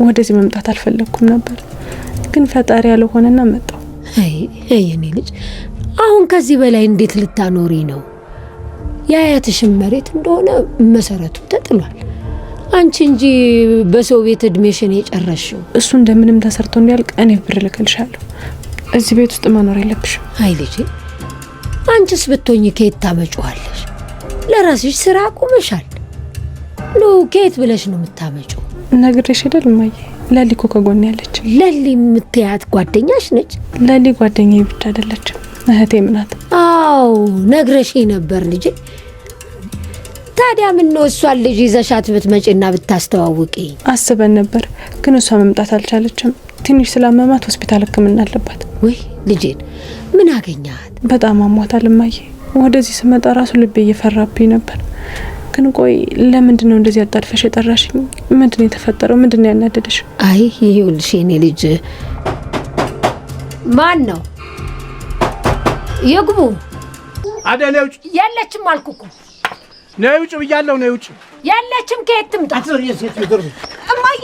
ወደዚህ መምጣት አልፈለኩም ነበር ግን ፈጣሪ ያለው ሆነና መጣው አይ የኔ ልጅ አሁን ከዚህ በላይ እንዴት ልታኖሪ ነው ያያትሽም መሬት እንደሆነ መሰረቱ ተጥሏል አንቺ እንጂ በሰው ቤት እድሜሽን የጨረሽው እሱ እንደምንም ተሰርቶ እንዲያልቅ እኔ ብር ልከልሻለሁ እዚህ ቤት ውስጥ መኖር የለብሽም አይ ልጅ አንቺስ ብትሆኚ ከየት ታመጪዋለሽ ለራስሽ ስራ ቆመሻል ነው ከየት ብለሽ ነው የምታመጪው ነግሬሽ አይደል ማዬ ለሊኮ ከጎን ያለች ለሊ የምትያት ጓደኛሽ ነች ለሊ ጓደኛዬ ብቻ አይደለችም እህቴም ናት አው ነግረሽ ነበር ልጅ ታዲያ ምን ነው እሷን ልጅ ይዘሻት ብትመጪና ብታስተዋውቂ አስበን ነበር ግን እሷ መምጣት አልቻለችም ትንሽ ስላመማት ሆስፒታል ህክምና አለባት ወይ ልጅን ምን አገኛት በጣም አሟታል ማዬ ወደዚህ ስመጣ ራሱ ልቤ እየፈራብኝ ነበር ግን ቆይ ለምንድነው እንደዚህ አጣድፈሽ የጠራሽኝ ምንድነው የተፈጠረው ምንድነው ያናደደሽ አይ ይኸውልሽ የኔ ልጅ ማን ነው ይግቡ አደለውጭ ያለችም አልኩኩ ነውጭ ብያለሁ ነውጭ ያለችም ከየት ትምጣ አትዘርየስ ይደርብ እማዬ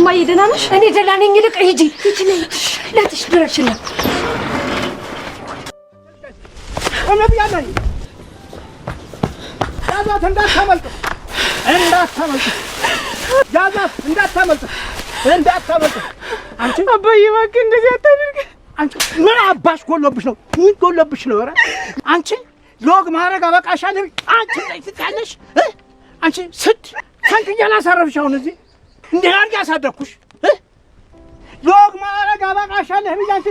ማዬ ደህና ነሽ እኔ ደህና ነኝ ልቅ ሂጂ ነይ ላትሽ ድረሽላ እነብያለኝ ያዛት እንዳታመልጥ አንቺ አባዬ እባክህ እንደዚህ አታድርግ አንቺ ምን አባሽ ጎሎብሽ ነው ምን ጎሎብሽ ነው ኧረ አንቺ ሎግ ማረግ አበቃሻል አንቺ ትያለሽ አንቺ ስድ ታንክያላ ሳረፍሽ አሁን እዚህ እንዴ አርጋ ያሳደኩሽ ሎግ ማረግ አበቃሻል ብያንቺ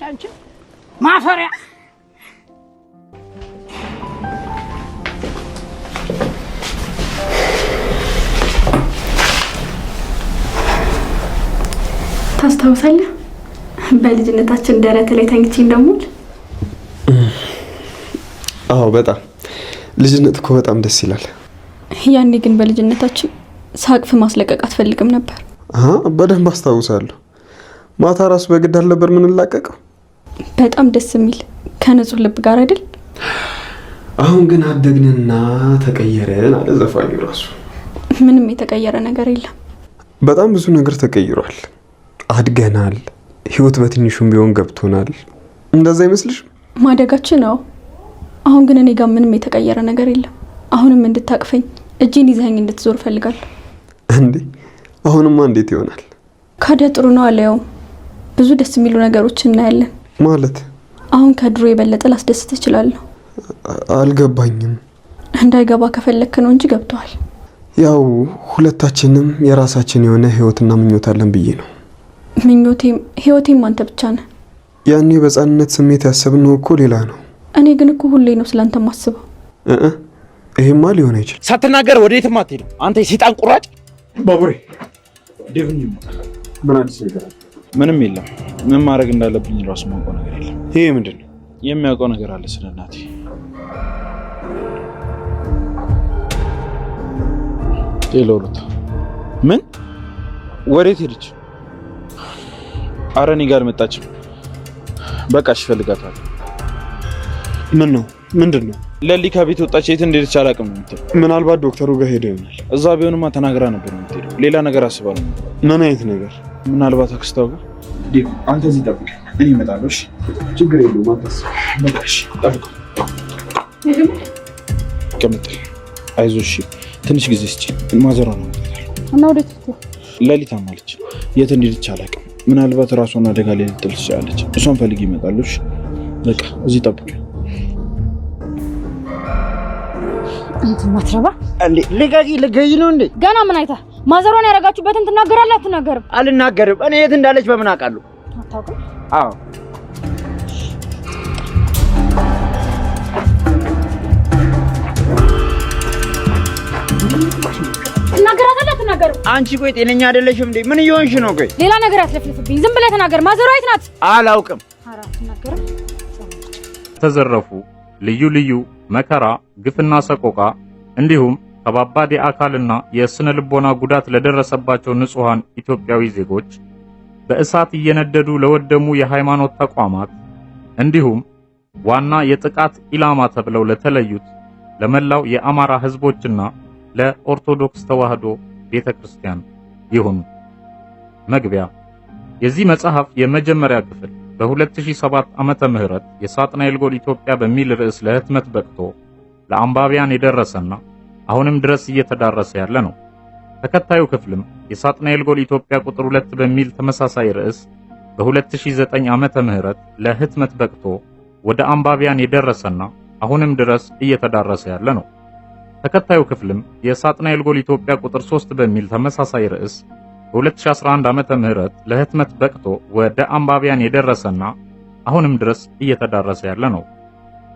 አንቺ ማፈሪያ ታስታውሳለህ በልጅነታችን ደረት ላይ ተኝቼ እንደሙል አዎ በጣም ልጅነት እኮ በጣም ደስ ይላል ያኔ ግን በልጅነታችን ሳቅፍ ማስለቀቅ አትፈልግም ነበር በደንብ አስታውሳለሁ ማታ ራስ በግድ አልነበር ምን ላቀቀው በጣም ደስ የሚል ከንጹህ ልብ ጋር አይደል አሁን ግን አደግንና ተቀየረን አለ ዘፋኙ ራሱ ምንም የተቀየረ ነገር የለም በጣም ብዙ ነገር ተቀይሯል አድገናል ህይወት በትንሹም ቢሆን ገብቶናል እንደዛ ይመስልሽ ማደጋችን ነው አሁን ግን እኔ ጋር ምንም የተቀየረ ነገር የለም አሁንም እንድታቅፈኝ እጄን ይዘኸኝ እንድትዞር ፈልጋለሁ እንዴ አሁንማ እንዴት ይሆናል ካደ ጥሩ ነው አለው ብዙ ደስ የሚሉ ነገሮች እናያለን ማለት አሁን ከድሮ የበለጠ ላስደስት እችላለሁ አልገባኝም እንዳይገባ ከፈለክ ነው እንጂ ገብቷል ያው ሁለታችንም የራሳችን የሆነ ህይወትና ምኞት አለን ብዬ ነው ምኞቴም ህይወቴም አንተ ብቻ ነህ ያኔ በጻንነት ስሜት ያሰብነው እኮ ሌላ ነው እኔ ግን እኮ ሁሌ ነው ስላንተ ማስበው ይሄማ ሊሆን አይችልም ሳትናገር ወዴትም አትሄድም አንተ የሰይጣን ቁራጭ ባቡሬ ዴቭኒ ምን አዲስ ነገር ምንም የለም ምን ማድረግ እንዳለብኝ ራስ ማውቀው ነገር የለም ይሄ ምንድነው የሚያውቀው ነገር አለ ስለናቴ ቴሎሩት ምን ወዴት ሄደች አረኒ ጋር መጣች በቃ እፈልጋታለሁ ምን ነው ምንድነው ለሊ ከቤት ወጣች የት እንደሄደች አላውቅም ነው የምትለው ምናልባት ዶክተሩ ጋር ሄደ ይሆናል እዛ ቢሆንማ ተናግራ ነበር የምትሄደው ሌላ ነገር አስባ ነው ምን አይነት ነገር ምናልባት አክስታው ጋር ዴቭ አንተ እዚህ ጠብቅ እኔ እመጣለሁ እሺ ችግር የለውም አንተስ በቃ እሺ ጠብቅ ከመጣ አይዞሽ ትንሽ ጊዜ እስኪ ማዘሯ ነው እና ወዴት ለሊ ታማለች የት እንደሄደች አላውቅም ምናልባት ራሷን አደጋ ላይ ልጥል ትችላለች እሷን ፈልጊ ይመጣለሁ እሺ በቃ እዚህ ጠብቅ አንተ ማትረባ እንዴ ልገይ ነው እንዴ ገና ምን አይታ ማዘሯን ያረጋችሁበትን ትናገራለህ አትናገርም አልናገርም እኔ የት እንዳለች በምን አውቃለሁ አታውቅም አዎ ትናገራለህ አትናገርም አንቺ ቆይ ጤነኛ አይደለሽም እንዴ ምን እየሆንሽ ነው ቆይ ሌላ ነገር አትለፍልፍብኝ ዝም ብለህ ተናገር ማዘሯ የት ናት አላውቅም ኧረ አትናገርም ተዘረፉ ልዩ ልዩ መከራ ግፍና ሰቆቃ እንዲሁም ከባባድ የአካልና የስነ ልቦና ጉዳት ለደረሰባቸው ንጹሃን ኢትዮጵያዊ ዜጎች፣ በእሳት እየነደዱ ለወደሙ የሃይማኖት ተቋማት እንዲሁም ዋና የጥቃት ኢላማ ተብለው ለተለዩት ለመላው የአማራ ህዝቦችና ለኦርቶዶክስ ተዋህዶ ቤተክርስቲያን ይሁን። መግቢያ የዚህ መጽሐፍ የመጀመሪያ ክፍል በ2007 ዓመተ ምህረት የሳጥናኤል ጎል ኢትዮጵያ በሚል ርዕስ ለህትመት በቅቶ ለአንባቢያን የደረሰና አሁንም ድረስ እየተዳረሰ ያለ ነው። ተከታዩ ክፍልም የሳጥናኤል ጎል ኢትዮጵያ ቁጥር 2 በሚል ተመሳሳይ ርዕስ በ2009 ዓመተ ምህረት ለህትመት በቅቶ ወደ አንባቢያን የደረሰና አሁንም ድረስ እየተዳረሰ ያለ ነው። ተከታዩ ክፍልም የሳጥናኤል ጎል ኢትዮጵያ ቁጥር 3 በሚል ተመሳሳይ ርዕስ በ2011 ዓመተ ምህረት ለህትመት በቅቶ ወደ አንባቢያን የደረሰና አሁንም ድረስ እየተዳረሰ ያለ ነው።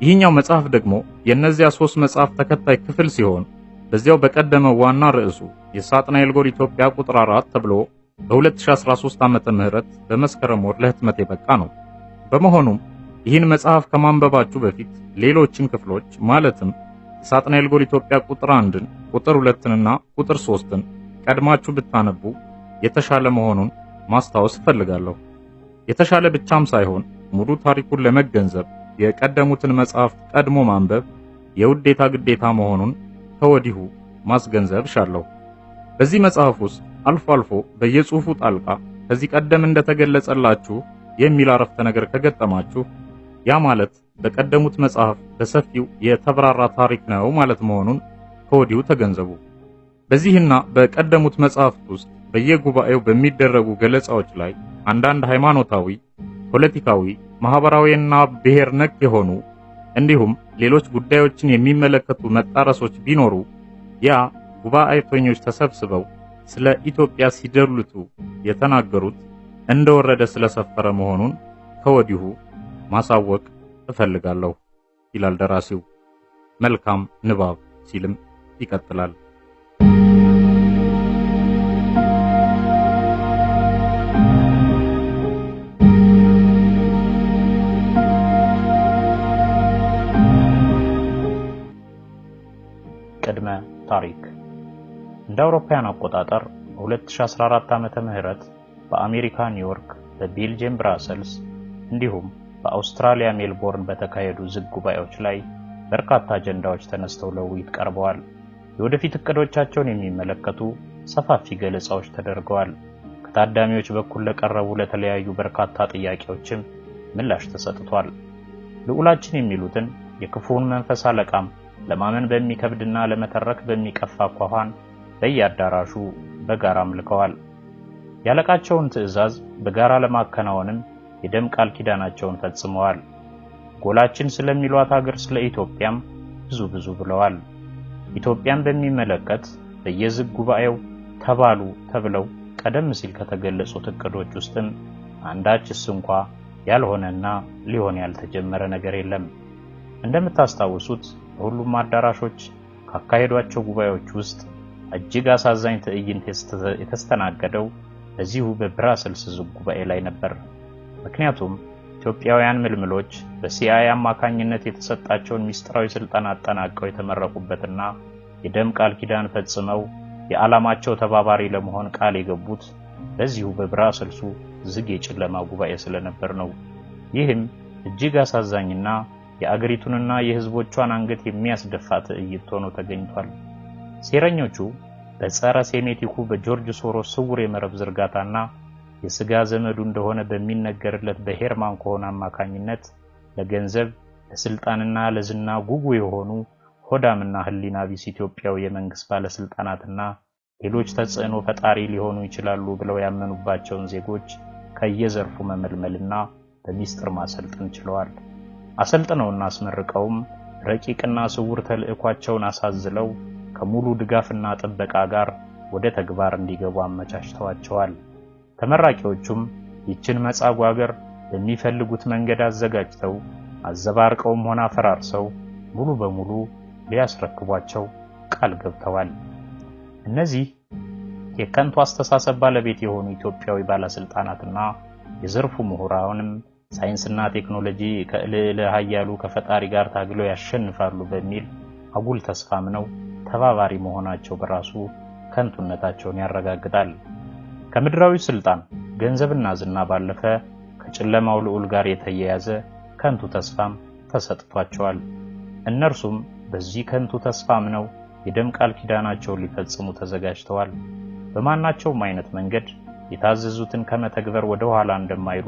ይህኛው መጽሐፍ ደግሞ የእነዚያ 3 መጽሐፍ ተከታይ ክፍል ሲሆን በዚያው በቀደመው ዋና ርዕሱ የሳጥናኤል ጎል ኢትዮጵያ ቁጥር 4 ተብሎ በ2013 ዓመተ ምህረት በመስከረም ወር ለህትመት የበቃ ነው። በመሆኑም ይህን መጽሐፍ ከማንበባችሁ በፊት ሌሎችን ክፍሎች ማለትም የሳጥናኤል ጎል ኢትዮጵያ ቁጥር 1ን፣ ቁጥር 2ንና ቁጥር 3ን ቀድማችሁ ብታነቡ የተሻለ መሆኑን ማስታወስ እፈልጋለሁ። የተሻለ ብቻም ሳይሆን ሙሉ ታሪኩን ለመገንዘብ የቀደሙትን መጽሐፍት ቀድሞ ማንበብ የውዴታ ግዴታ መሆኑን ከወዲሁ ማስገንዘብ ሻለሁ። በዚህ መጽሐፍ ውስጥ አልፎ አልፎ በየጽሑፉ ጣልቃ ከዚህ ቀደም እንደተገለጸላችሁ የሚል አረፍተ ነገር ከገጠማችሁ ያ ማለት በቀደሙት መጽሐፍ በሰፊው የተብራራ ታሪክ ነው ማለት መሆኑን ከወዲሁ ተገንዘቡ። በዚህና በቀደሙት መጽሐፍት ውስጥ በየጉባኤው በሚደረጉ ገለጻዎች ላይ አንዳንድ ሃይማኖታዊ፣ ፖለቲካዊ፣ ማህበራዊና ብሔር ነክ የሆኑ እንዲሁም ሌሎች ጉዳዮችን የሚመለከቱ መጣረሶች ቢኖሩ ያ ጉባኤተኞች ተሰብስበው ስለ ኢትዮጵያ ሲደልቱ የተናገሩት እንደወረደ ስለሰፈረ መሆኑን ከወዲሁ ማሳወቅ እፈልጋለሁ ይላል ደራሲው። መልካም ንባብ ሲልም ይቀጥላል። ቅድመ ታሪክ እንደ አውሮፓውያን አቆጣጠር 2014 ዓመተ ምህረት በአሜሪካ ኒውዮርክ፣ በቤልጂየም ብራሰልስ እንዲሁም በአውስትራሊያ ሜልቦርን በተካሄዱ ዝግ ጉባኤዎች ላይ በርካታ አጀንዳዎች ተነስተው ለውይይት ቀርበዋል። የወደፊት እቅዶቻቸውን የሚመለከቱ ሰፋፊ ገለጻዎች ተደርገዋል። ከታዳሚዎች በኩል ለቀረቡ ለተለያዩ በርካታ ጥያቄዎችም ምላሽ ተሰጥቷል። ልዑላችን የሚሉትን የክፉውን መንፈስ አለቃም ለማመን በሚከብድና ለመተረክ በሚቀፋ አኳኋን በየአዳራሹ በጋራ አምልከዋል። ያለቃቸውን ትዕዛዝ በጋራ ለማከናወንም የደም ቃል ኪዳናቸውን ፈጽመዋል። ጎላችን ስለሚሏት ሀገር ስለ ኢትዮጵያም ብዙ ብለዋል። ኢትዮጵያን በሚመለከት በየዝግ ጉባኤው ተባሉ ተብለው ቀደም ሲል ከተገለጹት እቅዶች ውስጥም አንዳችስ እንኳ ያልሆነና ሊሆን ያልተጀመረ ነገር የለም። እንደምታስታውሱት በሁሉም አዳራሾች ካካሄዷቸው ጉባኤዎች ውስጥ እጅግ አሳዛኝ ትዕይንት የተስተናገደው በዚሁ በብራሰልስ ዝግ ጉባኤ ላይ ነበር። ምክንያቱም ኢትዮጵያውያን ምልምሎች በሲአይኤ አማካኝነት የተሰጣቸውን ሚስጥራዊ ስልጣን አጠናቀው የተመረቁበትና የደም ቃል ኪዳን ፈጽመው የዓላማቸው ተባባሪ ለመሆን ቃል የገቡት በዚሁ በብራሰልሱ ዝግ የጨለማ ጉባኤ ስለነበር ነው። ይህም እጅግ አሳዛኝና የአገሪቱንና የህዝቦቿን አንገት የሚያስደፋ ትዕይንት ሆኖ ተገኝቷል። ሴረኞቹ በጸረ ሴሜቲኩ በጆርጅ ሶሮስ ስውር የመረብ ዝርጋታና የስጋ ዘመዱ እንደሆነ በሚነገርለት በሄርማን ኮሆን አማካኝነት ለገንዘብ፣ ለስልጣንና ለዝና ጉጉ የሆኑ ሆዳምና ህሊና ቢስ ኢትዮጵያዊ የመንግስት ባለስልጣናትና ሌሎች ተጽዕኖ ፈጣሪ ሊሆኑ ይችላሉ ብለው ያመኑባቸውን ዜጎች ከየዘርፉ መመልመልና በሚስጥር ማሰልጠን ችለዋል። አሰልጥነውና አስመርቀውም ረቂቅና ስውር ተልእኳቸውን አሳዝለው ከሙሉ ድጋፍና ጥበቃ ጋር ወደ ተግባር እንዲገቡ አመቻችተዋቸዋል። ተመራቂዎቹም ይችን መጻጉ ሀገር በሚፈልጉት መንገድ አዘጋጅተው አዘባርቀውም ሆነ አፈራርሰው ሙሉ በሙሉ ሊያስረክቧቸው ቃል ገብተዋል። እነዚህ የከንቱ አስተሳሰብ ባለቤት የሆኑ ኢትዮጵያዊ ባለስልጣናትና የዘርፉ ምሁራንም ሳይንስና ቴክኖሎጂ ከልዕለ ኃያሉ ከፈጣሪ ጋር ታግለው ያሸንፋሉ በሚል አጉል ተስፋም ነው ተባባሪ መሆናቸው በራሱ ከንቱነታቸውን ያረጋግጣል። ከምድራዊ ስልጣን ገንዘብና ዝና ባለፈ ከጨለማው ልዑል ጋር የተያያዘ ከንቱ ተስፋም ተሰጥቷቸዋል። እነርሱም በዚህ ከንቱ ተስፋም ነው የደም ቃል ኪዳናቸውን ሊፈጽሙ ተዘጋጅተዋል። በማናቸውም አይነት መንገድ የታዘዙትን ከመተግበር ወደ ኋላ እንደማይሉ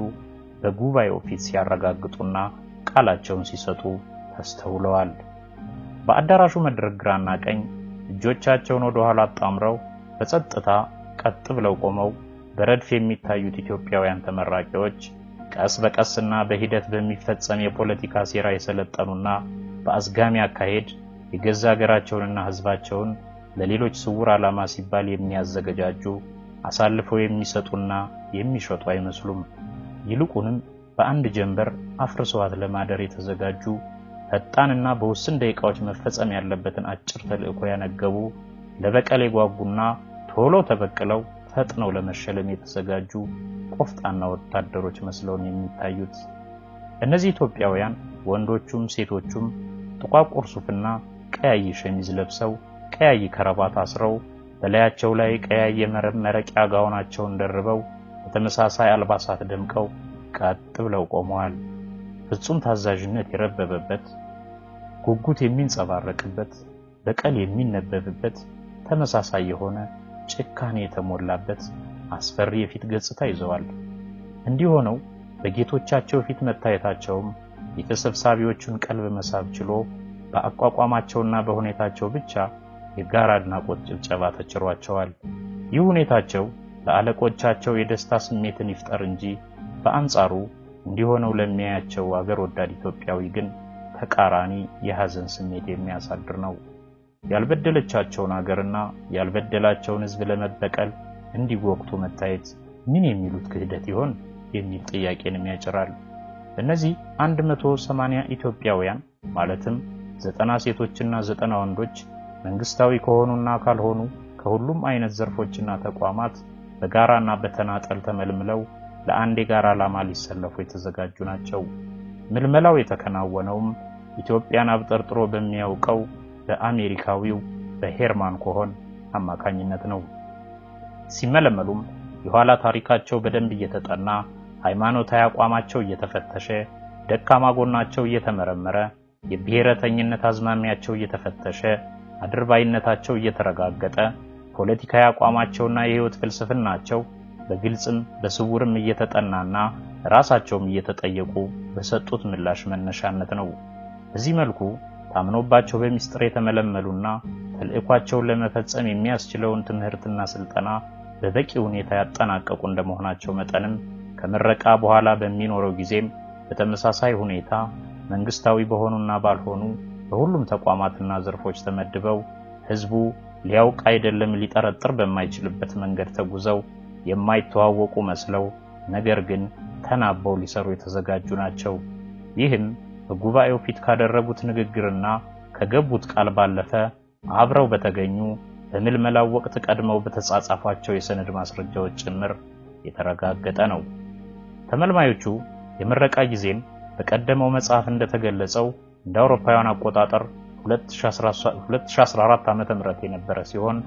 በጉባኤው ፊት ሲያረጋግጡና ቃላቸውን ሲሰጡ ተስተውለዋል። በአዳራሹ መድረክ ግራና ቀኝ እጆቻቸውን ወደ ኋላ አጣምረው በጸጥታ ቀጥ ብለው ቆመው በረድፍ የሚታዩት ኢትዮጵያውያን ተመራቂዎች ቀስ በቀስና በሂደት በሚፈጸም የፖለቲካ ሴራ የሰለጠኑና በአዝጋሚ አካሄድ የገዛ ሀገራቸውንና ሕዝባቸውን ለሌሎች ስውር ዓላማ ሲባል የሚያዘገጃጁ አሳልፈው የሚሰጡና የሚሸጡ አይመስሉም። ይልቁንም በአንድ ጀንበር አፍርሰዋት ለማደር የተዘጋጁ ፈጣንና በውስን ደቂቃዎች መፈጸም ያለበትን አጭር ተልእኮ ያነገቡ ለበቀል የጓጉና ቶሎ ተበቅለው ፈጥነው ለመሸለም የተዘጋጁ ቆፍጣና ወታደሮች መስለውን የሚታዩት እነዚህ ኢትዮጵያውያን ወንዶቹም ሴቶቹም ጥቋቁር ሱፍና ቀያይ ሸሚዝ ለብሰው ቀያይ ከረባት አስረው በላያቸው ላይ ቀያይ መረቂያ ጋውናቸውን ደርበው በተመሳሳይ አልባሳት ደምቀው ቀጥ ብለው ቆመዋል። ፍጹም ታዛዥነት የረበበበት፣ ጉጉት የሚንጸባረቅበት፣ በቀል የሚነበብበት፣ ተመሳሳይ የሆነ ጭካኔ የተሞላበት አስፈሪ የፊት ገጽታ ይዘዋል። እንዲህ ሆነው በጌቶቻቸው ፊት መታየታቸውም የተሰብሳቢዎቹን ቀልብ መሳብ ችሎ በአቋቋማቸውና በሁኔታቸው ብቻ የጋራ አድናቆት ጭብጨባ ተችሯቸዋል። ይህ ሁኔታቸው ለአለቆቻቸው የደስታ ስሜትን ይፍጠር እንጂ በአንጻሩ እንዲሆነው ለሚያያቸው አገር ወዳድ ኢትዮጵያዊ ግን ተቃራኒ የሐዘን ስሜት የሚያሳድር ነው። ያልበደለቻቸውን አገርና ያልበደላቸውን ሕዝብ ለመበቀል እንዲወቅቱ መታየት ምን የሚሉት ክህደት ይሆን የሚል ጥያቄንም ያጭራል። እነዚህ 180 ኢትዮጵያውያን ማለትም 90 ሴቶችና 90 ወንዶች መንግስታዊ ከሆኑና ካልሆኑ ከሁሉም አይነት ዘርፎችና ተቋማት በጋራና በተናጠል ተመልምለው ለአንድ የጋራ ዓላማ ሊሰለፉ የተዘጋጁ ናቸው። ምልመላው የተከናወነውም ኢትዮጵያን አብጠርጥሮ በሚያውቀው በአሜሪካዊው በሄርማን ኮሆን አማካኝነት ነው። ሲመለመሉም የኋላ ታሪካቸው በደንብ እየተጠና ሃይማኖታዊ አቋማቸው እየተፈተሸ ደካማ ጎናቸው እየተመረመረ የብሔረተኝነት አዝማሚያቸው እየተፈተሸ አድርባይነታቸው እየተረጋገጠ ፖለቲካዊ አቋማቸውና የህይወት ፍልስፍናቸው በግልጽም በስውርም እየተጠናና ራሳቸውም እየተጠየቁ በሰጡት ምላሽ መነሻነት ነው። በዚህ መልኩ ታምኖባቸው በሚስጥር የተመለመሉና ተልእኳቸውን ለመፈጸም የሚያስችለውን ትምህርትና ስልጠና በበቂ ሁኔታ ያጠናቀቁ እንደመሆናቸው መጠንም ከምረቃ በኋላ በሚኖረው ጊዜም በተመሳሳይ ሁኔታ መንግስታዊ በሆኑና ባልሆኑ በሁሉም ተቋማትና ዘርፎች ተመድበው ህዝቡ ሊያውቅ አይደለም ሊጠረጥር በማይችልበት መንገድ ተጉዘው የማይተዋወቁ መስለው ነገር ግን ተናበው ሊሰሩ የተዘጋጁ ናቸው። ይህም በጉባኤው ፊት ካደረጉት ንግግርና ከገቡት ቃል ባለፈ አብረው በተገኙ በምልመላው ወቅት ቀድመው በተጻጻፏቸው የሰነድ ማስረጃዎች ጭምር የተረጋገጠ ነው። ተመልማዮቹ የምረቃ ጊዜም በቀደመው መጽሐፍ እንደተገለጸው እንደ አውሮፓውያን አቆጣጠር 2014 ዓመተ ምህረት የነበረ ሲሆን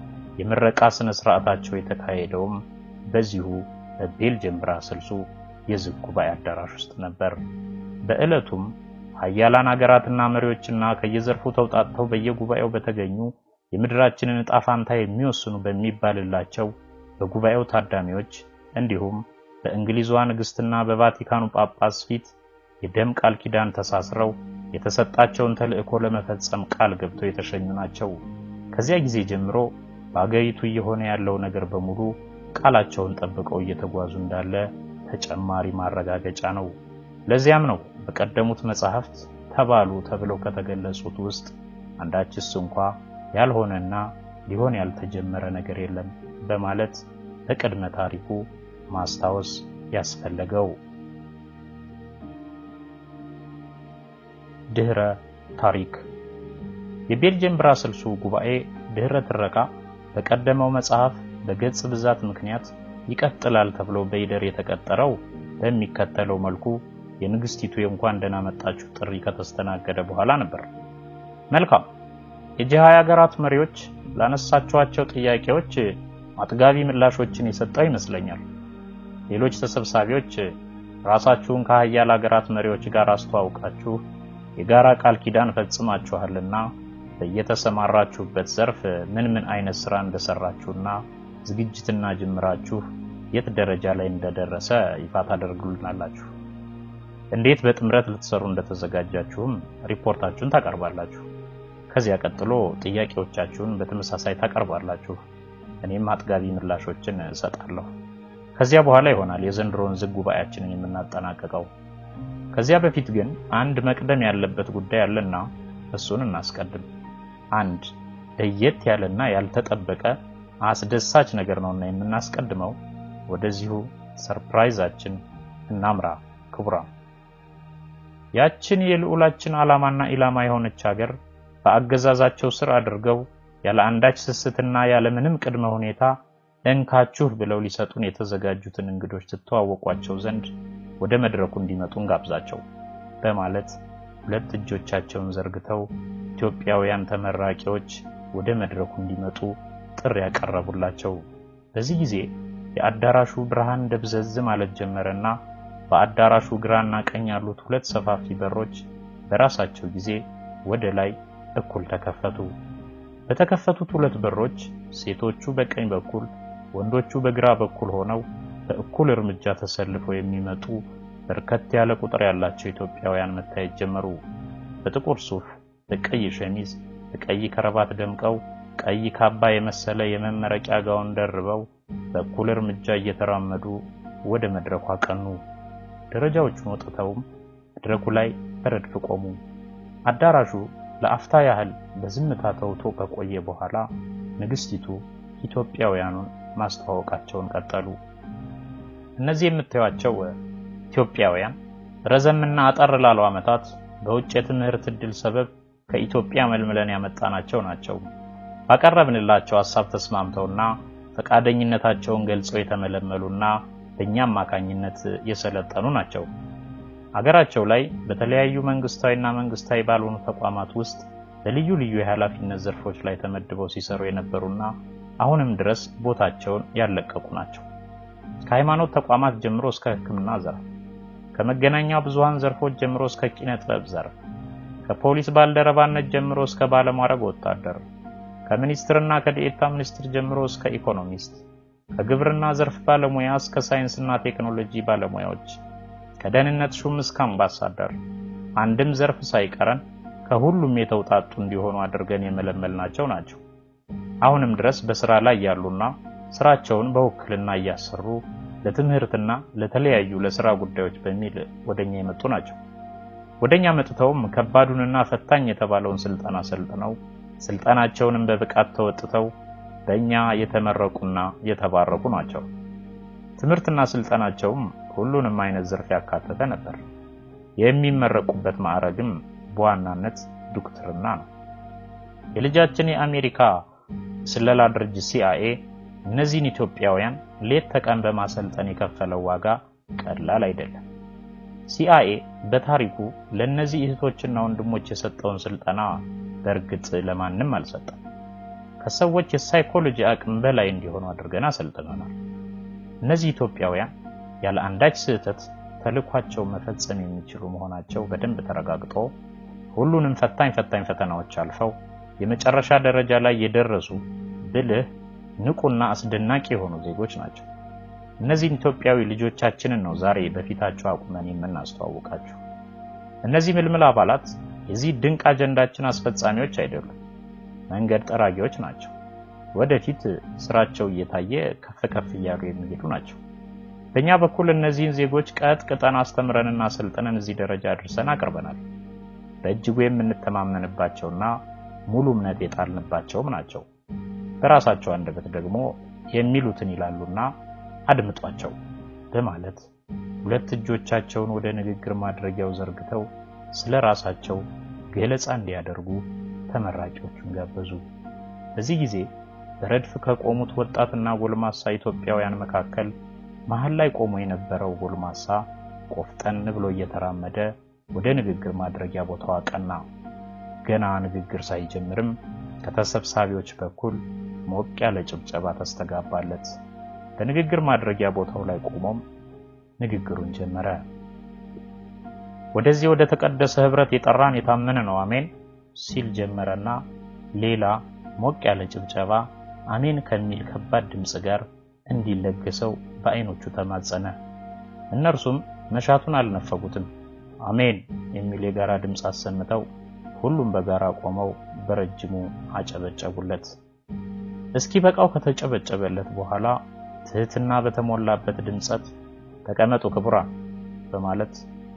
የምረቃ ስነ ስርዓታቸው የተካሄደውም በዚሁ በቤልጅየም ብራስልሱ የዝግ ጉባኤ አዳራሽ ውስጥ ነበር። በዕለቱም ሀያላን ሀገራትና መሪዎችና ከየዘርፉ ተውጣጥተው በየጉባኤው በተገኙ የምድራችንን ዕጣ ፋንታ የሚወስኑ በሚባልላቸው በጉባኤው ታዳሚዎች እንዲሁም በእንግሊዟ ንግስትና በቫቲካኑ ጳጳስ ፊት የደም ቃል ኪዳን ተሳስረው የተሰጣቸውን ተልእኮ ለመፈጸም ቃል ገብተው የተሸኙ ናቸው። ከዚያ ጊዜ ጀምሮ በአገሪቱ እየሆነ ያለው ነገር በሙሉ ቃላቸውን ጠብቀው እየተጓዙ እንዳለ ተጨማሪ ማረጋገጫ ነው። ለዚያም ነው በቀደሙት መጻሕፍት ተባሉ ተብለው ከተገለጹት ውስጥ አንዳችስ እንኳ ያልሆነና ሊሆን ያልተጀመረ ነገር የለም በማለት በቅድመ ታሪኩ ማስታወስ ያስፈለገው። ድህረ ታሪክ የቤልጅየም ብራስልሱ ጉባኤ ድህረ ትረካ በቀደመው መጽሐፍ በገጽ ብዛት ምክንያት ይቀጥላል ተብሎ በይደር የተቀጠረው በሚከተለው መልኩ የንግስቲቱ የእንኳን ደህና መጣችሁ ጥሪ ከተስተናገደ በኋላ ነበር። መልካም የጂ20 ሀገራት መሪዎች ላነሳቸዋቸው ጥያቄዎች አጥጋቢ ምላሾችን የሰጠው ይመስለኛል። ሌሎች ተሰብሳቢዎች ራሳችሁን ከሀያል ሀገራት መሪዎች ጋር አስተዋውቃችሁ የጋራ ቃል ኪዳን ፈጽማችኋልና በየተሰማራችሁበት ዘርፍ ምን አይነት ስራ እንደሰራችሁና ዝግጅትና ጅምራችሁ የት ደረጃ ላይ እንደደረሰ ይፋ ታደርጉልናላችሁ። እንዴት በጥምረት ልትሰሩ እንደተዘጋጃችሁም ሪፖርታችሁን ታቀርባላችሁ። ከዚያ ቀጥሎ ጥያቄዎቻችሁን በተመሳሳይ ታቀርባላችሁ። እኔም አጥጋቢ ምላሾችን እሰጣለሁ። ከዚያ በኋላ ይሆናል የዘንድሮን ዝግ ጉባኤያችንን የምናጠናቀቀው። ከዚያ በፊት ግን አንድ መቅደም ያለበት ጉዳይ አለና እሱን እናስቀድም። አንድ ለየት ያለና ያልተጠበቀ አስደሳች ነገር ነውና የምናስቀድመው። ወደዚሁ ሰርፕራይዛችን እናምራ። ክቡራን፣ ያችን የልዑላችን ዓላማና ኢላማ የሆነች ሀገር በአገዛዛቸው ስር አድርገው ያለ አንዳች ስስትና ያለ ምንም ቅድመ ሁኔታ እንካችሁ ብለው ሊሰጡን የተዘጋጁትን እንግዶች ተተዋወቋቸው ዘንድ ወደ መድረኩ እንዲመጡ እንጋብዛቸው በማለት ሁለት እጆቻቸውን ዘርግተው ኢትዮጵያውያን ተመራቂዎች ወደ መድረኩ እንዲመጡ ጥሪ ያቀረቡላቸው። በዚህ ጊዜ የአዳራሹ ብርሃን ደብዘዝ ማለት ጀመረና በአዳራሹ ግራና ቀኝ ያሉት ሁለት ሰፋፊ በሮች በራሳቸው ጊዜ ወደ ላይ እኩል ተከፈቱ። በተከፈቱት ሁለት በሮች ሴቶቹ በቀኝ በኩል ወንዶቹ በግራ በኩል ሆነው በእኩል እርምጃ ተሰልፈው የሚመጡ በርከት ያለ ቁጥር ያላቸው ኢትዮጵያውያን መታየት ጀመሩ። በጥቁር ሱፍ፣ በቀይ ሸሚዝ፣ በቀይ ከረባት ደምቀው ቀይ ካባ የመሰለ የመመረቂያ ጋውን ደርበው በእኩል እርምጃ እየተራመዱ ወደ መድረኩ አቀኑ። ደረጃዎቹን ወጥተውም መድረኩ ላይ በረድፍ ቆሙ። አዳራሹ ለአፍታ ያህል በዝምታ ተውጦ ከቆየ በኋላ ንግስቲቱ ኢትዮጵያውያኑን ማስተዋወቃቸውን ቀጠሉ። እነዚህ የምታዩአቸው ኢትዮጵያውያን ረዘምና አጠር ላሉ ዓመታት በውጭ የትምህርት ዕድል ሰበብ ከኢትዮጵያ መልምለን ያመጣናቸው ናቸው። ባቀረብንላቸው ሐሳብ ተስማምተውና ፈቃደኝነታቸውን ገልጸው የተመለመሉና በእኛም አማካኝነት የሰለጠኑ ናቸው። ሀገራቸው ላይ በተለያዩ መንግስታዊና መንግስታዊ ባልሆኑ ተቋማት ውስጥ በልዩ ልዩ የኃላፊነት ዘርፎች ላይ ተመድበው ሲሰሩ የነበሩና አሁንም ድረስ ቦታቸውን ያለቀቁ ናቸው። ከሃይማኖት ተቋማት ጀምሮ እስከ ሕክምና ዘርፍ፣ ከመገናኛ ብዙሃን ዘርፎች ጀምሮ እስከ ኪነ ጥበብ ዘርፍ፣ ከፖሊስ ባልደረባነት ጀምሮ እስከ ባለማዕረግ ወታደር፣ ከሚኒስትርና ከዲኤታ ሚኒስትር ጀምሮ እስከ ኢኮኖሚስት፣ ከግብርና ዘርፍ ባለሙያ እስከ ሳይንስና ቴክኖሎጂ ባለሙያዎች፣ ከደህንነት ሹም እስከ አምባሳደር፣ አንድም ዘርፍ ሳይቀረን ከሁሉም የተውጣጡ እንዲሆኑ አድርገን የመለመልናቸው ናቸው። አሁንም ድረስ በስራ ላይ ያሉና ስራቸውን በውክልና እያሰሩ ለትምህርትና ለተለያዩ ለስራ ጉዳዮች በሚል ወደኛ የመጡ ናቸው። ወደኛ መጥተውም ከባዱንና ፈታኝ የተባለውን ስልጠና ሰልጥነው ስልጣናቸውንም በብቃት ተወጥተው በእኛ የተመረቁና የተባረኩ ናቸው። ትምህርትና ስልጠናቸውም ሁሉንም አይነት ዘርፍ ያካተተ ነበር። የሚመረቁበት ማዕረግም በዋናነት ዶክትርና ነው። የልጃችን የአሜሪካ ስለላ ድርጅት CIA እነዚህን ኢትዮጵያውያን ሌት ተቀን በማሰልጠን የከፈለው ዋጋ ቀላል አይደለም። CIA በታሪኩ ለነዚህ እህቶችና ወንድሞች የሰጠውን ስልጠና በእርግጥ ለማንም አልሰጠም። ከሰዎች የሳይኮሎጂ አቅም በላይ እንዲሆኑ አድርገን አሰልጥነናል። እነዚህ ኢትዮጵያውያን ያለ አንዳች ስህተት ተልኳቸው መፈጸም የሚችሉ መሆናቸው በደንብ ተረጋግጦ ሁሉንም ፈታኝ ፈተናዎች አልፈው የመጨረሻ ደረጃ ላይ የደረሱ ብልህ፣ ንቁና አስደናቂ የሆኑ ዜጎች ናቸው። እነዚህ ኢትዮጵያዊ ልጆቻችንን ነው ዛሬ በፊታቸው አቁመን የምናስተዋውቃችሁ። እነዚህ ምልምል አባላት የዚህ ድንቅ አጀንዳችን አስፈጻሚዎች አይደሉም፣ መንገድ ጠራጊዎች ናቸው። ወደፊት ስራቸው እየታየ ከፍ እያሉ የሚሄዱ ናቸው። በእኛ በኩል እነዚህን ዜጎች ቀጥቅጠን አስተምረንና ሰልጥነን እዚህ ደረጃ አድርሰን አቅርበናል። በእጅጉ የምንተማመንባቸውና ሙሉ እምነት የጣልንባቸውም ናቸው። በራሳቸው አንደበት ደግሞ የሚሉትን ይላሉና አድምጧቸው በማለት ሁለት እጆቻቸውን ወደ ንግግር ማድረጊያው ዘርግተው ስለ ራሳቸው ገለጻ እንዲያደርጉ ተመራቂዎቹን ጋበዙ። በዚህ ጊዜ በረድፍ ከቆሙት ወጣትና ጎልማሳ ኢትዮጵያውያን መካከል መሃል ላይ ቆሞ የነበረው ጎልማሳ ቆፍጠን ብሎ እየተራመደ ወደ ንግግር ማድረጊያ ቦታው አቀና። ገና ንግግር ሳይጀምርም ከተሰብሳቢዎች በኩል ሞቅ ያለ ጭብጨባ ተስተጋባለት። በንግግር ማድረጊያ ቦታው ላይ ቆሞም ንግግሩን ጀመረ። ወደዚህ ወደ ተቀደሰ ህብረት የጠራን የታመነ ነው አሜን ሲል ጀመረና ሌላ ሞቅ ያለ ጭብጨባ አሜን ከሚል ከባድ ድምጽ ጋር እንዲለገሰው በአይኖቹ ተማጸነ። እነርሱም መሻቱን አልነፈጉትም። አሜን የሚል የጋራ ድምጽ አሰምተው ሁሉም በጋራ ቆመው በረጅሙ አጨበጨቡለት። እስኪ በቃው ከተጨበጨበለት በኋላ ትህትና በተሞላበት ድምጸት ተቀመጡ ክቡራን በማለት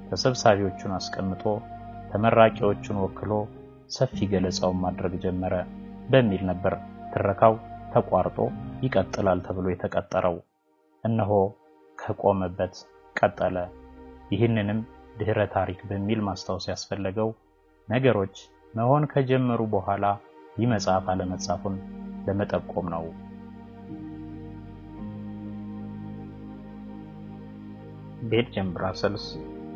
ተሰብሳቢዎቹን አስቀምጦ ተመራቂዎቹን ወክሎ ሰፊ ገለጻውን ማድረግ ጀመረ በሚል ነበር ትረካው ተቋርጦ ይቀጥላል ተብሎ የተቀጠረው። እነሆ ከቆመበት ቀጠለ። ይህንንም ድህረ ታሪክ በሚል ማስታወስ ያስፈለገው ነገሮች መሆን ከጀመሩ በኋላ ይመጻፍ አለመጻፉን ለመጠቆም ነው። ቤልጅየም ብራሰልስ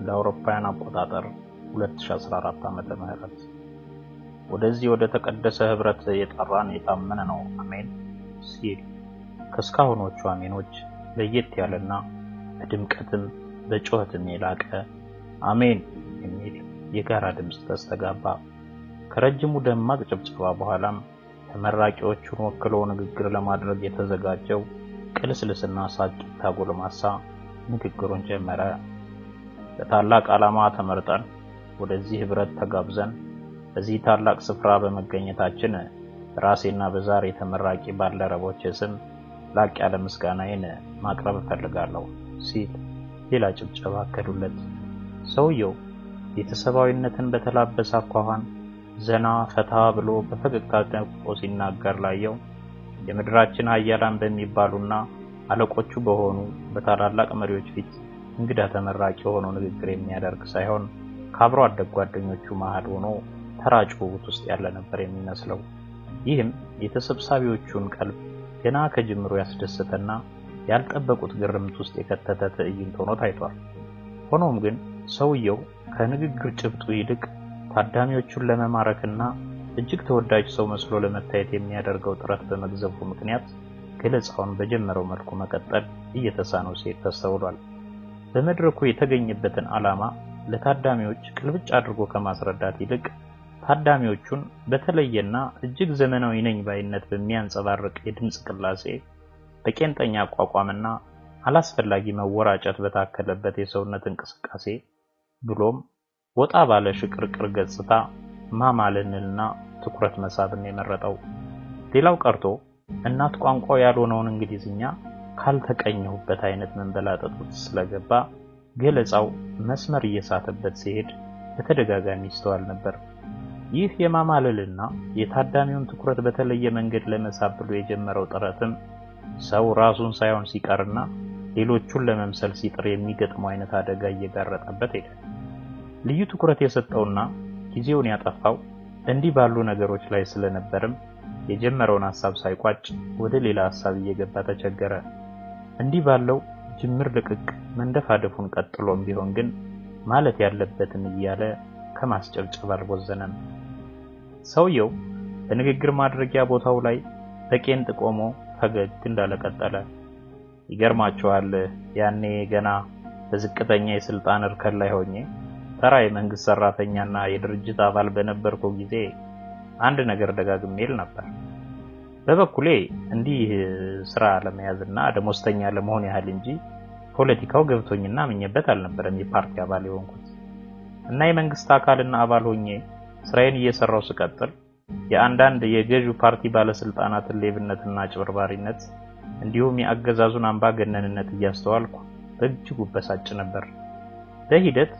ለአውሮፓውያን አቆጣጠር 2014 ዓመተ ምህረት ወደዚህ ወደ ተቀደሰ ህብረት የጠራን የታመነ ነው አሜን ሲል ከስካሁኖቹ አሜኖች ለየት ያለና በድምቀትም በጩኸትም የላቀ አሜን የሚል የጋራ ድምጽ ተስተጋባ። ከረጅሙ ደማቅ ጭብጨባ በኋላም ተመራቂዎቹን ወክሎ ንግግር ለማድረግ የተዘጋጀው ቅልስልስና ሳቂታ ጎልማሳ ንግግሩን ጀመረ። በታላቅ ዓላማ ተመርጠን ወደዚህ ህብረት ተጋብዘን በዚህ ታላቅ ስፍራ በመገኘታችን ራሴና በዛሬ ተመራቂ ባልደረቦች ስም ላቅ ያለ ምስጋናዬን ማቅረብ እፈልጋለሁ ሲል ሌላ ጭብጨባ አከሉለት። ሰውየው ቤተሰባዊነትን በተላበሰ አኳኋን ዘና ፈታ ብሎ በፈገግታ ደምቆ ሲናገር ላየው የምድራችን ኃያላን በሚባሉና አለቆቹ በሆኑ በታላላቅ መሪዎች ፊት እንግዳ ተመራቂ ሆኖ ንግግር የሚያደርግ ሳይሆን ካብሮ አደግ ጓደኞቹ መሃል ሆኖ ተራጭ ውስጥ ውስጥ ያለ ነበር የሚመስለው። ይህም የተሰብሳቢዎቹን ቀልብ ገና ከጅምሩ ያስደሰተና ያልጠበቁት ግርምት ውስጥ የከተተ ትዕይንት ሆኖ ታይቷል። ሆኖም ግን ሰውየው ከንግግር ጭብጡ ይልቅ ታዳሚዎቹን ለመማረክና እጅግ ተወዳጅ ሰው መስሎ ለመታየት የሚያደርገው ጥረት በመግዘፉ ምክንያት ገለጻውን በጀመረው መልኩ መቀጠል እየተሳነው ሲሄድ ተስተውሏል። በመድረኩ የተገኘበትን ዓላማ ለታዳሚዎች ቅልብጭ አድርጎ ከማስረዳት ይልቅ ታዳሚዎቹን በተለየና እጅግ ዘመናዊ ነኝ ባይነት በሚያንጸባርቅ የድምጽ ቅላጼ በቄንጠኛ አቋቋምና አላስፈላጊ መወራጨት በታከለበት የሰውነት እንቅስቃሴ ብሎም ወጣ ባለ ሽቅርቅር ገጽታ ማማለንና ትኩረት መሳብን የመረጠው። ሌላው ቀርቶ እናት ቋንቋው ያልሆነውን እንግሊዝኛ ካልተቀኘሁበት አይነት መንበላጠጥ ውስጥ ስለገባ ገለጻው መስመር እየሳተበት ሲሄድ በተደጋጋሚ ይስተዋል ነበር። ይህ የማማለልና የታዳሚውን ትኩረት በተለየ መንገድ ለመሳብ ብሎ የጀመረው ጥረትም ሰው ራሱን ሳይሆን ሲቀርና ሌሎቹን ለመምሰል ሲጥር የሚገጥመው አይነት አደጋ እየጋረጠበት ሄደ። ልዩ ትኩረት የሰጠውና ጊዜውን ያጠፋው እንዲህ ባሉ ነገሮች ላይ ስለነበርም የጀመረውን ሐሳብ ሳይቋጭ ወደ ሌላ ሐሳብ እየገባ ተቸገረ። እንዲህ ባለው ጅምር ልቅቅ መንደፋደፉን ቀጥሎም ቢሆን ግን ማለት ያለበትን እያለ ከማስጨብጨብ አልቦዘነም። ሰውየው በንግግር ማድረጊያ ቦታው ላይ በቄንጥ ቆሞ ፈገግ እንዳለቀጠለ። ይገርማቸዋል፣ ያኔ ገና በዝቅተኛ የስልጣን እርከን ላይ ሆኜ ተራ የመንግስት ሰራተኛና የድርጅት አባል በነበርኩ ጊዜ አንድ ነገር ደጋግሜል ነበር። በበኩሌ እንዲህ ስራ ለመያዝና ደሞዝተኛ ለመሆን ያህል እንጂ ፖለቲካው ገብቶኝና ምኝበት አልነበረም የፓርቲ አባል የሆንኩት እና የመንግስት አካልና አባል ሆኜ ስራዬን እየሰራው ስቀጥል የአንዳንድ የገዢው ፓርቲ ባለስልጣናትን ሌብነትና ጭበርባሪነት እንዲሁም የአገዛዙን አምባገነንነት እያስተዋልኩ በእጅጉ በሳጭ ነበር። በሂደት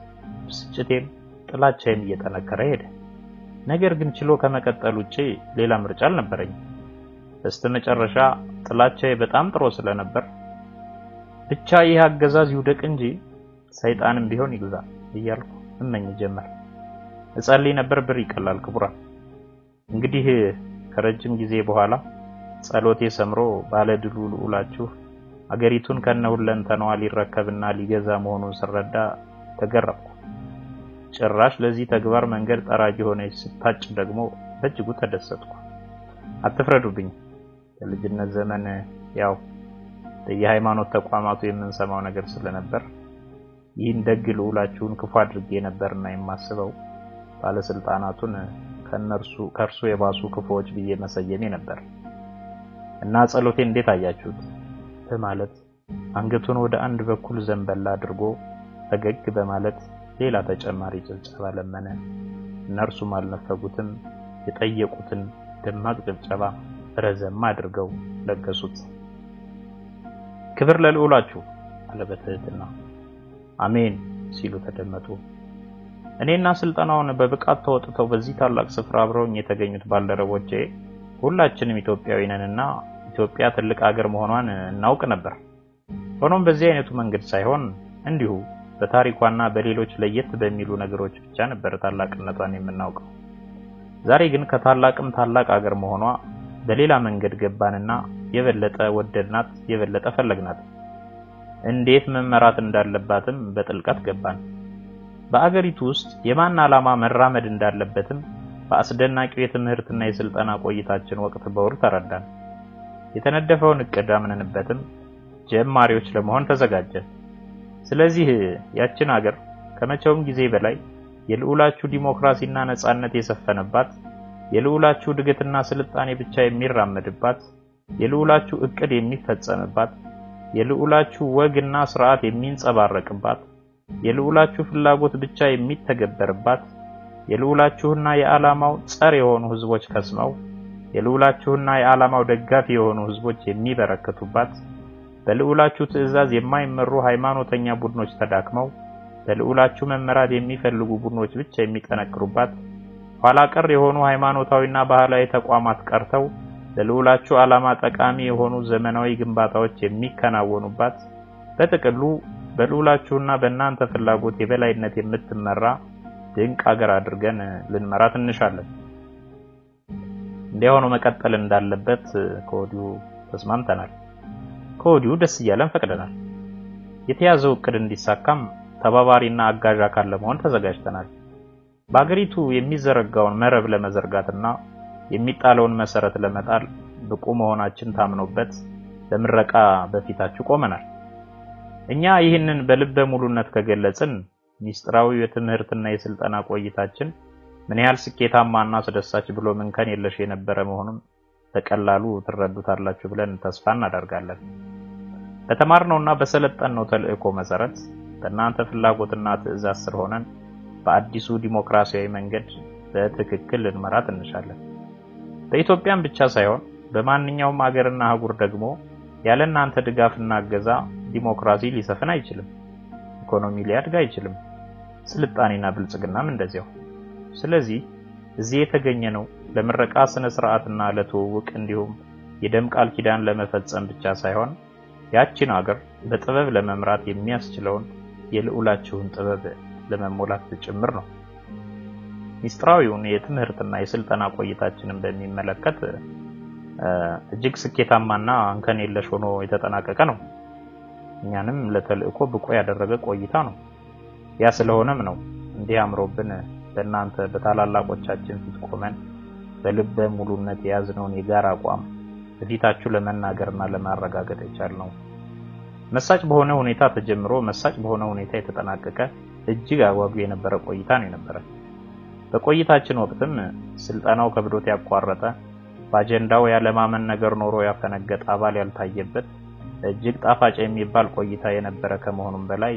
ብስጭቴም ጥላቻዬም እየጠነከረ ሄደ። ነገር ግን ችሎ ከመቀጠል ውጪ ሌላ ምርጫ አልነበረኝም። በስተመጨረሻ ጥላቻዬ በጣም ጥሮ ስለነበር ብቻ ይህ አገዛዝ ይውደቅ እንጂ ሰይጣንም ቢሆን ይግዛ እያልኩ እመኝ ጀመር። እጸልይ ነበር። ብር ይቀላል ክቡራን። እንግዲህ ከረጅም ጊዜ በኋላ ጸሎቴ ሰምሮ ባለድሉ ልዑላችሁ አገሪቱን ከነሁለንተናዋ ሊረከብና ሊገዛ መሆኑን ስረዳ ተገረምኩ። ጭራሽ ለዚህ ተግባር መንገድ ጠራጊ ሆነች ስታጭ ደግሞ በእጅጉ ተደሰትኩ። አትፍረዱብኝ። በልጅነት ዘመን ያው የሃይማኖት ተቋማቱ የምንሰማው ነገር ስለነበር ይህን ደግ ልዑላችሁን ክፉ አድርጌ ነበርና የማስበው ባለስልጣናቱን ከእርሱ የባሱ ክፉዎች ብዬ መሰየሜ ነበር እና ጸሎቴ እንዴት አያችሁት በማለት አንገቱን ወደ አንድ በኩል ዘንበል አድርጎ ፈገግ በማለት ሌላ ተጨማሪ ጭብጨባ ለመነ። እነርሱም አልነፈጉትም። የጠየቁትን ደማቅ ጭብጨባ ረዘም አድርገው ለገሱት። ክብር ለልዑላችሁ አለ በትህትና። አሜን ሲሉ ተደመጡ። እኔና ስልጠናውን በብቃት ተወጥተው በዚህ ታላቅ ስፍራ አብረውኝ የተገኙት ባልደረቦቼ ሁላችንም ኢትዮጵያዊ ነንና ኢትዮጵያ ትልቅ ሀገር መሆኗን እናውቅ ነበር። ሆኖም በዚህ አይነቱ መንገድ ሳይሆን እንዲሁ በታሪኳና በሌሎች ለየት በሚሉ ነገሮች ብቻ ነበር ታላቅነቷን የምናውቀው። ዛሬ ግን ከታላቅም ታላቅ ሀገር መሆኗ በሌላ መንገድ ገባንና የበለጠ ወደድናት፣ የበለጠ ፈለግናት። እንዴት መመራት እንዳለባትም በጥልቀት ገባን። በአገሪቱ ውስጥ የማን ዓላማ መራመድ እንዳለበትም በአስደናቂው የትምህርትና የስልጠና ቆይታችን ወቅት በውል ተረዳን። የተነደፈውን እቅድ አምነንበትም ጀማሪዎች ለመሆን ተዘጋጀን። ስለዚህ ያችን ሀገር ከመቼውም ጊዜ በላይ የልዑላችሁ ዲሞክራሲና ነጻነት የሰፈነባት፣ የልዑላችሁ እድገትና ስልጣኔ ብቻ የሚራመድባት፣ የልዑላችሁ እቅድ የሚፈጸምባት፣ የልዑላችሁ ወግና ስርዓት የሚንጸባረቅባት፣ የልዑላችሁ ፍላጎት ብቻ የሚተገበርባት፣ የልዑላችሁና የዓላማው ጸር የሆኑ ህዝቦች ከስመው የልዑላችሁና የዓላማው ደጋፊ የሆኑ ህዝቦች የሚበረከቱባት፣ በልዑላችሁ ትዕዛዝ የማይመሩ ሃይማኖተኛ ቡድኖች ተዳክመው በልዑላችሁ መመራት የሚፈልጉ ቡድኖች ብቻ የሚጠነክሩባት፣ ኋላ ቀር የሆኑ ሃይማኖታዊና ባህላዊ ተቋማት ቀርተው ለልዑላችሁ ዓላማ ጠቃሚ የሆኑ ዘመናዊ ግንባታዎች የሚከናወኑባት፣ በጥቅሉ በልዑላችሁና በእናንተ ፍላጎት የበላይነት የምትመራ ድንቅ ሀገር አድርገን ልንመራት እንሻለን። እንዲያው መቀጠል እንዳለበት ከወዲሁ ተስማምተናል። ከወዲሁ ደስ እያለን ፈቅደናል። የተያዘው እቅድ እንዲሳካም ተባባሪና አጋዥ አካል ለመሆን ተዘጋጅተናል። በአገሪቱ የሚዘረጋውን መረብ ለመዘርጋትና የሚጣለውን መሰረት ለመጣል ብቁ መሆናችን ታምኖበት ለምረቃ በፊታችሁ ቆመናል። እኛ ይህንን በልበ ሙሉነት ከገለጽን ሚስጥራዊው የትምህርትና የስልጠና ቆይታችን ምን ያህል ስኬታማና አስደሳች ብሎ እንከን የለሽ የነበረ መሆኑን በቀላሉ ትረዱታላችሁ ብለን ተስፋ እናደርጋለን። በተማርነውና በሰለጠነው ተልእኮ መሰረት በእናንተ ፍላጎትና ትዕዛዝ ስር ሆነን በአዲሱ ዲሞክራሲያዊ መንገድ በትክክል ልንመራት እንሻለን። በኢትዮጵያም ብቻ ሳይሆን በማንኛውም ሀገርና አህጉር ደግሞ ያለ እናንተ ድጋፍና እገዛ ዲሞክራሲ ሊሰፍን አይችልም። ኢኮኖሚ ሊያድግ አይችልም። ስልጣኔና ብልጽግናም እንደዚያው። ስለዚህ እዚህ የተገኘነው ለምረቃ ስነ ስርዓትና ለትውውቅ እንዲሁም የደም ቃል ኪዳን ለመፈጸም ብቻ ሳይሆን ያቺን ሀገር በጥበብ ለመምራት የሚያስችለውን የልዑላችሁን ጥበብ ለመሞላት ጭምር ነው። ሚስጥራዊውን የትምህርትና የስልጠና ቆይታችንን በሚመለከት እጅግ ስኬታማና እንከን የለሽ ሆኖ የተጠናቀቀ ነው። እኛንም ለተልእኮ ብቁ ያደረገ ቆይታ ነው። ያ ስለሆነም ነው እንዲህ አምሮብን በእናንተ በታላላቆቻችን ፊት ቆመን በልበ ሙሉነት የያዝነውን የጋራ አቋም በፊታችሁ ለመናገርና ለማረጋገጥ የቻልነው። መሳጭ በሆነ ሁኔታ ተጀምሮ መሳጭ በሆነ ሁኔታ የተጠናቀቀ እጅግ አጓጊ የነበረ ቆይታ ነው የነበረ። በቆይታችን ወቅትም ስልጠናው ከብዶት ያቋረጠ፣ በአጀንዳው ያለማመን ነገር ኖሮ ያፈነገጠ አባል ያልታየበት እጅግ ጣፋጭ የሚባል ቆይታ የነበረ ከመሆኑም በላይ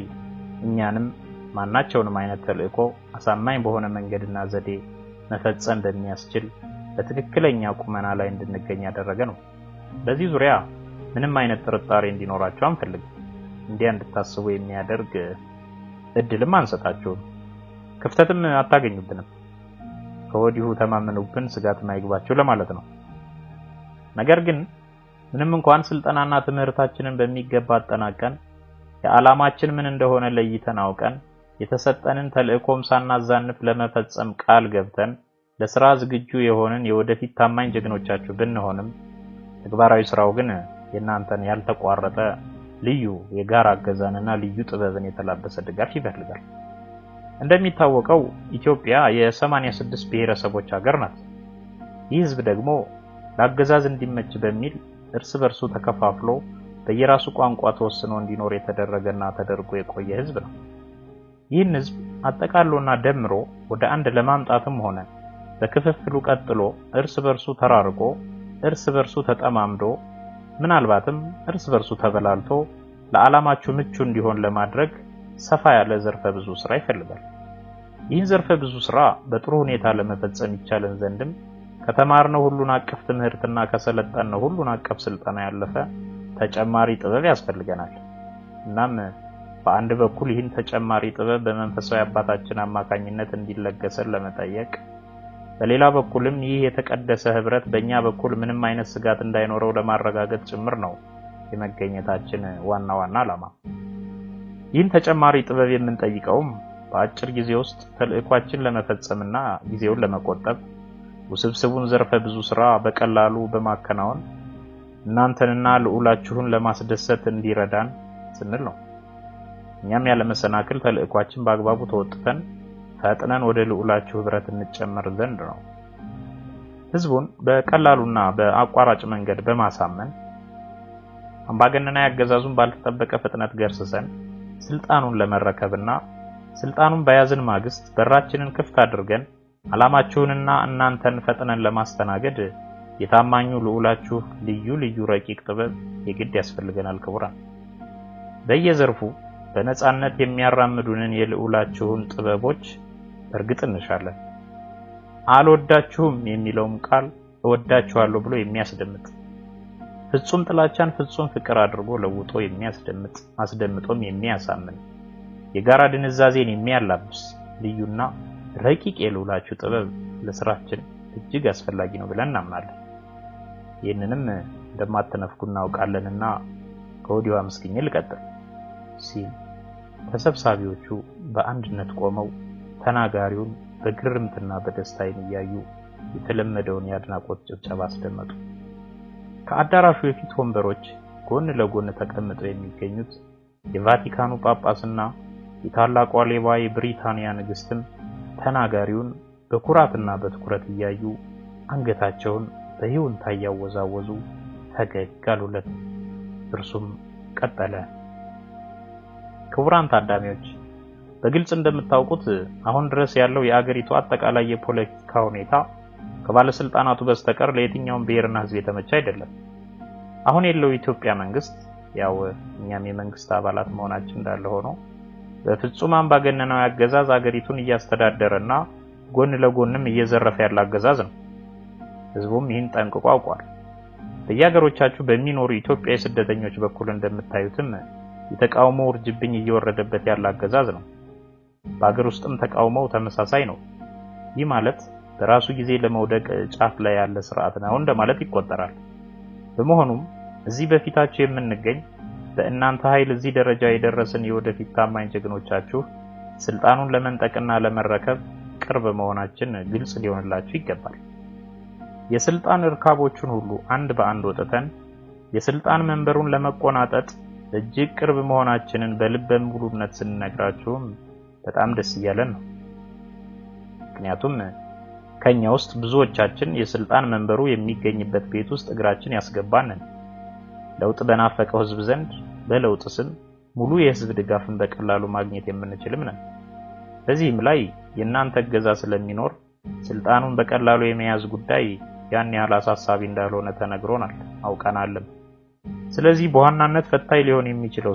እኛንም ማናቸውንም አይነት ተልእኮ አሳማኝ በሆነ መንገድና ዘዴ መፈጸም በሚያስችል በትክክለኛ ቁመና ላይ እንድንገኝ ያደረገ ነው። በዚህ ዙሪያ ምንም አይነት ጥርጣሬ እንዲኖራችሁ አንፈልግም። እንዲያ እንድታስቡ የሚያደርግ እድልም አንሰጣችሁም። ክፍተትም አታገኙብንም። ከወዲሁ ተማመኑብን፣ ስጋት ማይግባችሁ ለማለት ነው። ነገር ግን ምንም እንኳን ስልጠናና ትምህርታችንን በሚገባ አጠናቀን የዓላማችን ምን እንደሆነ ለይተን አውቀን የተሰጠንን ተልእኮም ሳናዛንፍ ለመፈጸም ቃል ገብተን ለሥራ ዝግጁ የሆንን የወደፊት ታማኝ ጀግኖቻችሁ ብንሆንም ተግባራዊ ስራው ግን የእናንተን ያልተቋረጠ ልዩ የጋራ አገዛንና ልዩ ጥበብን የተላበሰ ድጋፍ ይፈልጋል። እንደሚታወቀው ኢትዮጵያ የ86 ብሔረሰቦች ሀገር ናት። ይህ ህዝብ ደግሞ ለአገዛዝ እንዲመች በሚል እርስ በርሱ ተከፋፍሎ በየራሱ ቋንቋ ተወስኖ እንዲኖር የተደረገና ተደርጎ የቆየ ህዝብ ነው። ይህን ህዝብ አጠቃሎና ደምሮ ወደ አንድ ለማምጣትም ሆነ በክፍፍሉ ቀጥሎ እርስ በርሱ ተራርቆ እርስ በርሱ ተጠማምዶ ምናልባትም እርስ በርሱ ተበላልቶ ለዓላማችሁ ምቹ እንዲሆን ለማድረግ ሰፋ ያለ ዘርፈ ብዙ ስራ ይፈልጋል። ይህን ዘርፈ ብዙ ስራ በጥሩ ሁኔታ ለመፈጸም ይቻለን ዘንድም ከተማርነው ሁሉን አቀፍ ትምህርትና ከሰለጠነው ሁሉን አቀፍ ስልጠና ያለፈ ተጨማሪ ጥበብ ያስፈልገናል። እናም በአንድ በኩል ይህን ተጨማሪ ጥበብ በመንፈሳዊ አባታችን አማካኝነት እንዲለገሰን ለመጠየቅ፣ በሌላ በኩልም ይህ የተቀደሰ ህብረት በእኛ በኩል ምንም አይነት ስጋት እንዳይኖረው ለማረጋገጥ ጭምር ነው የመገኘታችን ዋና ዓላማ። ይህን ተጨማሪ ጥበብ የምንጠይቀውም በአጭር ጊዜ ውስጥ ተልዕኳችን ለመፈጸምና ጊዜውን ለመቆጠብ ውስብስቡን ዘርፈ ብዙ ስራ በቀላሉ በማከናወን እናንተንና ልዑላችሁን ለማስደሰት እንዲረዳን ስንል ነው። እኛም ያለ መሰናክል ተልዕኳችን በአግባቡ ተወጥተን ፈጥነን ወደ ልዑላችሁ ህብረት እንጨመር ዘንድ ነው። ህዝቡን በቀላሉና በአቋራጭ መንገድ በማሳመን አምባገነናዊ አገዛዙን ባልተጠበቀ ፍጥነት ገርስሰን ስልጣኑን ለመረከብና ስልጣኑን በያዝን ማግስት በራችንን ክፍት አድርገን ዓላማችሁንና እናንተን ፈጥነን ለማስተናገድ የታማኙ ልዑላችሁ ልዩ ረቂቅ ጥበብ የግድ ያስፈልገናል። ክቡራን፣ በየዘርፉ በነጻነት የሚያራምዱንን የልዑላችሁን ጥበቦች እርግጥ እንሻለን። አልወዳችሁም የሚለውም ቃል እወዳችኋለሁ ብሎ የሚያስደምጥ፣ ፍጹም ጥላቻን ፍጹም ፍቅር አድርጎ ለውጦ የሚያስደምጥ፣ አስደምጦም የሚያሳምን፣ የጋራ ድንዛዜን የሚያላብስ ልዩና ረቂቅ የልዑላችሁ ጥበብ ለስራችን እጅግ አስፈላጊ ነው ብለን እናምናለን። ይህንንም እንደማትነፍጉ እናውቃለንና ከወዲሁ አመስግኜ ልቀጥል ሲል ተሰብሳቢዎቹ በአንድነት ቆመው ተናጋሪውን በግርምትና በደስታ እያዩ የተለመደውን የአድናቆት ጭብጨባ አስደመጡ። ከአዳራሹ የፊት ወንበሮች ጎን ለጎን ተቀምጠው የሚገኙት የቫቲካኑ ጳጳስና የታላቋ ሌባ የብሪታንያ ንግስትም ተናጋሪውን በኩራትና በትኩረት እያዩ አንገታቸውን በይሁንታ እያወዛወዙ ፈገግ አሉለት። እርሱም ቀጠለ። ክቡራን ታዳሚዎች፣ በግልጽ እንደምታውቁት አሁን ድረስ ያለው የአገሪቱ አጠቃላይ የፖለቲካ ሁኔታ ከባለስልጣናቱ በስተቀር ለየትኛውም ብሔርና ህዝብ የተመቸ አይደለም። አሁን ያለው የኢትዮጵያ መንግስት ያው እኛም የመንግስት አባላት መሆናችን እንዳለ ሆኖ በፍጹም አምባገነናዊ አገዛዝ አገሪቱን እያስተዳደረና ጎን ለጎንም እየዘረፈ ያለ አገዛዝ ነው። ህዝቡም ይህን ጠንቅቆ አውቋል። በየሀገሮቻችሁ በሚኖሩ ኢትዮጵያዊ ስደተኞች በኩል እንደምታዩትም የተቃውሞ ውርጅብኝ እየወረደበት ያለ አገዛዝ ነው። በአገር ውስጥም ተቃውሞው ተመሳሳይ ነው። ይህ ማለት በራሱ ጊዜ ለመውደቅ ጫፍ ላይ ያለ ስርዓት ነው እንደማለት ይቆጠራል። በመሆኑም እዚህ በፊታችሁ የምንገኝ በእናንተ ኃይል እዚህ ደረጃ የደረስን የወደፊት ታማኝ ጀግኖቻችሁ ስልጣኑን ለመንጠቅና ለመረከብ ቅርብ መሆናችን ግልጽ ሊሆንላችሁ ይገባል። የስልጣን እርካቦቹን ሁሉ አንድ በአንድ ወጥተን የስልጣን መንበሩን ለመቆናጠጥ እጅግ ቅርብ መሆናችንን በልበ ሙሉነት ስንነግራችሁም በጣም ደስ እያለን ነው። ምክንያቱም ከኛ ውስጥ ብዙዎቻችን የስልጣን መንበሩ የሚገኝበት ቤት ውስጥ እግራችን ያስገባንን ለውጥ በናፈቀው ህዝብ ዘንድ በለውጥ ስም ሙሉ የህዝብ ድጋፍን በቀላሉ ማግኘት የምንችልም ነን። በዚህም ላይ የእናንተ እገዛ ስለሚኖር ስልጣኑን በቀላሉ የመያዝ ጉዳይ ያን ያህል አሳሳቢ እንዳልሆነ ተነግሮናል፣ አውቀናልም። ስለዚህ በዋናነት ፈታኝ ሊሆን የሚችለው